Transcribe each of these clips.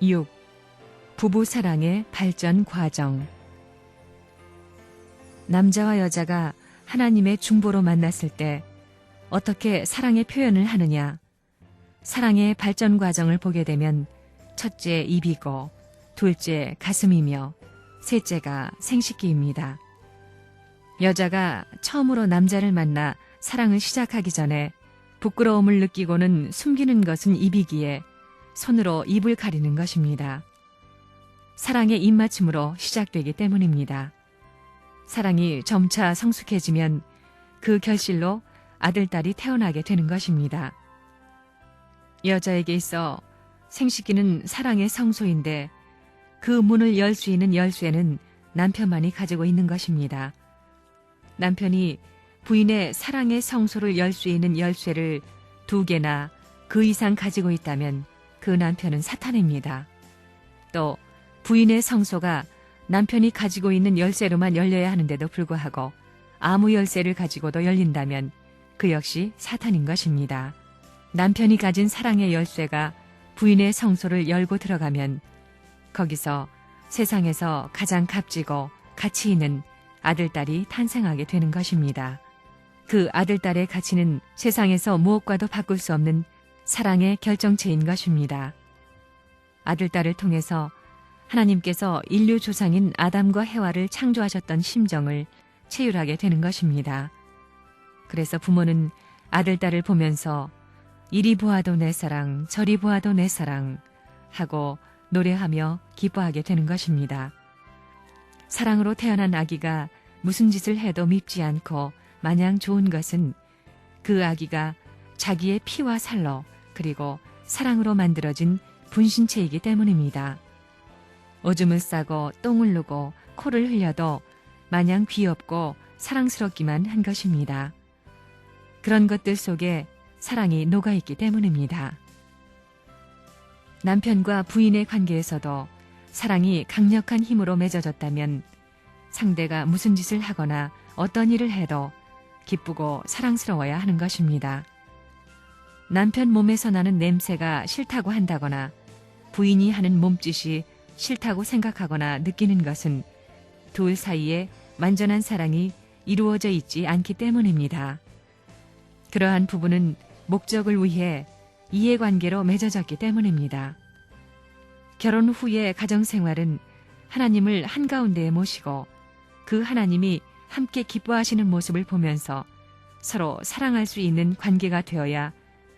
6. 부부 사랑의 발전 과정. 남자와 여자가 하나님의 중보로 만났을 때 어떻게 사랑의 표현을 하느냐? 사랑의 발전 과정을 보게 되면 첫째 입이고, 둘째 가슴이며, 셋째가 생식기입니다. 여자가 처음으로 남자를 만나 사랑을 시작하기 전에 부끄러움을 느끼고는 숨기는 것은 입이기에 손으로 입을 가리는 것입니다. 사랑의 입맞춤으로 시작되기 때문입니다. 사랑이 점차 성숙해지면 그 결실로 아들, 딸이 태어나게 되는 것입니다. 여자에게 있어 생식기는 사랑의 성소인데 그 문을 열 수 있는 열쇠는 남편만이 가지고 있는 것입니다. 남편이 부인의 사랑의 성소를 열 수 있는 열쇠를 2개나 그 이상 가지고 있다면 그 남편은 사탄입니다. 또 부인의 성소가 남편이 가지고 있는 열쇠로만 열려야 하는데도 불구하고 아무 열쇠를 가지고도 열린다면 그 역시 사탄인 것입니다. 남편이 가진 사랑의 열쇠가 부인의 성소를 열고 들어가면 거기서 세상에서 가장 값지고 가치 있는 아들, 딸이 탄생하게 되는 것입니다. 그 아들, 딸의 가치는 세상에서 무엇과도 바꿀 수 없는 사랑의 결정체인 것입니다. 아들, 딸을 통해서 하나님께서 인류 조상인 아담과 해와를 창조하셨던 심정을 체휼하게 되는 것입니다. 그래서 부모는 아들, 딸을 보면서 이리 보아도 내 사랑, 저리 보아도 내 사랑 하고 노래하며 기뻐하게 되는 것입니다. 사랑으로 태어난 아기가 무슨 짓을 해도 밉지 않고 마냥 좋은 것은 그 아기가 자기의 피와 살로 그리고 사랑으로 만들어진 분신체이기 때문입니다. 오줌을 싸고 똥을 누고 코를 흘려도 마냥 귀엽고 사랑스럽기만 한 것입니다. 그런 것들 속에 사랑이 녹아있기 때문입니다. 남편과 부인의 관계에서도 사랑이 강력한 힘으로 맺어졌다면 상대가 무슨 짓을 하거나 어떤 일을 해도 기쁘고 사랑스러워야 하는 것입니다. 남편 몸에서 나는 냄새가 싫다고 한다거나 부인이 하는 몸짓이 싫다고 생각하거나 느끼는 것은 둘 사이에 완전한 사랑이 이루어져 있지 않기 때문입니다. 그러한 부부는 목적을 위해 이해관계로 맺어졌기 때문입니다. 결혼 후의 가정생활은 하나님을 한가운데에 모시고 그 하나님이 함께 기뻐하시는 모습을 보면서 서로 사랑할 수 있는 관계가 되어야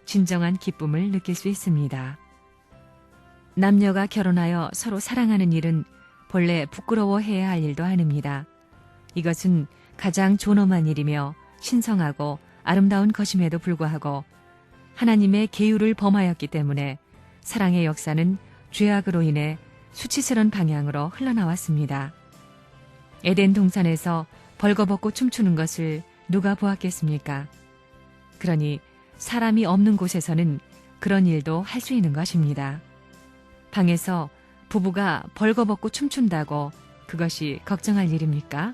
진정한 기쁨을 느낄 수 있습니다. 남녀가 결혼하여 서로 사랑하는 일은 본래 부끄러워해야 할 일도 아닙니다. 이것은 가장 존엄한 일이며 신성하고 아름다운 것임에도 불구하고 하나님의 계율을 범하였기 때문에 사랑의 역사는 죄악으로 인해 수치스러운 방향으로 흘러나왔습니다. 에덴 동산에서 벌거벗고 춤추는 것을 누가 보았겠습니까? 그러니 사람이 없는 곳에서는 그런 일도 할 수 있는 것입니다. 방에서 부부가 벌거벗고 춤춘다고 그것이 걱정할 일입니까?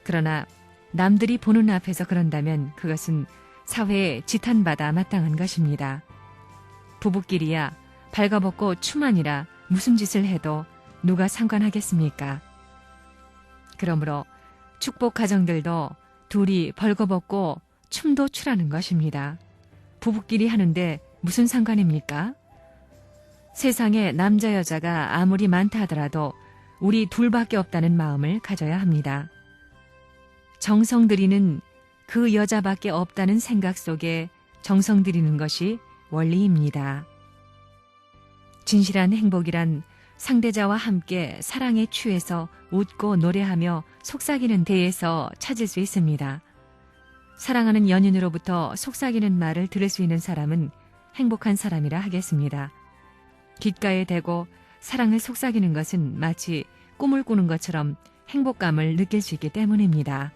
그러나 남들이 보는 앞에서 그런다면 그것은 사회에 지탄받아 마땅한 것입니다. 부부끼리야 발가벗고 춤 아니라 무슨 짓을 해도 누가 상관하겠습니까? 그러므로 축복 가정들도 둘이 벌거벗고 춤도 추라는 것입니다. 부부끼리 하는데 무슨 상관입니까? 세상에 남자 여자가 아무리 많다 하더라도 우리 둘밖에 없다는 마음을 가져야 합니다. 정성 들이는 그 여자밖에 없다는 생각 속에 정성 들이는 것이 원리입니다. 진실한 행복이란 상대자와 함께 사랑에 취해서 웃고 노래하며 속삭이는 데에서 찾을 수 있습니다. 사랑하는 연인으로부터 속삭이는 말을 들을 수 있는 사람은 행복한 사람이라 하겠습니다. 귓가에 대고 사랑을 속삭이는 것은 마치 꿈을 꾸는 것처럼 행복감을 느낄 수 있기 때문입니다.